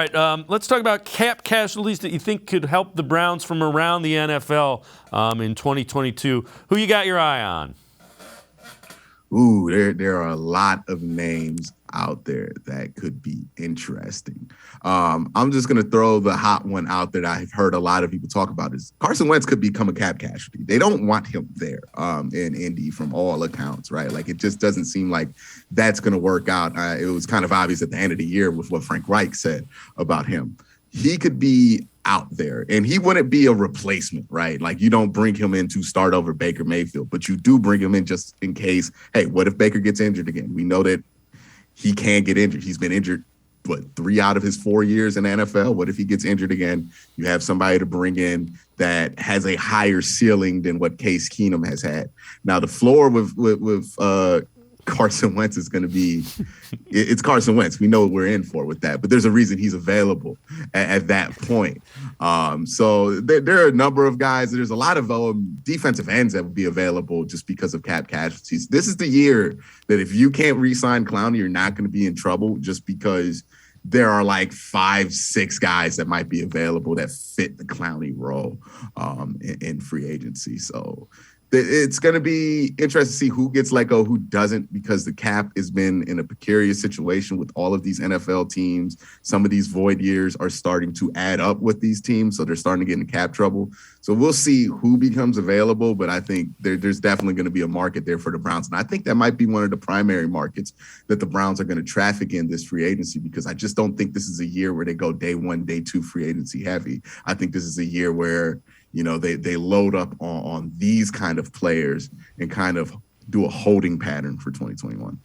All right, let's talk about cap casualties that you think could help the Browns from around the NFL in 2022. Who you got your eye on? Ooh, there are a lot of names out there that could be interesting. I'm just going to throw the hot one out there that I've heard a lot of people talk about is Carson Wentz could become a cap casualty. They don't want him there in Indy from all accounts, right? Like it just doesn't seem like that's going to work out. It was kind of obvious at the end of the year with what Frank Reich said about him. He could be out there and he wouldn't be a replacement, right? Like you don't bring him in to start over Baker Mayfield, but you do bring him in just in case, hey, what if Baker gets injured again? We know that he can get injured. He's been injured, 3 out of his 4 years in the NFL? What if he gets injured again? You have somebody to bring in that has a higher ceiling than what Case Keenum has had. Now the floor with Carson Wentz is going to be, it's Carson Wentz. We know what we're in for with that, but there's a reason he's available at that point. So there are a number of guys. There's a lot of defensive ends that would be available just because of cap casualties. This is the year that if you can't re-sign Clowney, you're not going to be in trouble just because there are like 5-6 guys that might be available that fit the Clowney role in free agency. So it's going to be interesting to see who gets let go, who doesn't, because the cap has been in a precarious situation with all of these NFL teams. Some of these void years are starting to add up with these teams, so they're starting to get in cap trouble. So we'll see who becomes available, but I think there's definitely going to be a market there for the Browns. And I think that might be one of the primary markets that the Browns are going to traffic in this free agency, because I just don't think this is a year where they go day 1, day 2 free agency heavy. I think this is a year where they load up on these kind of players and kind of do a holding pattern for 2021.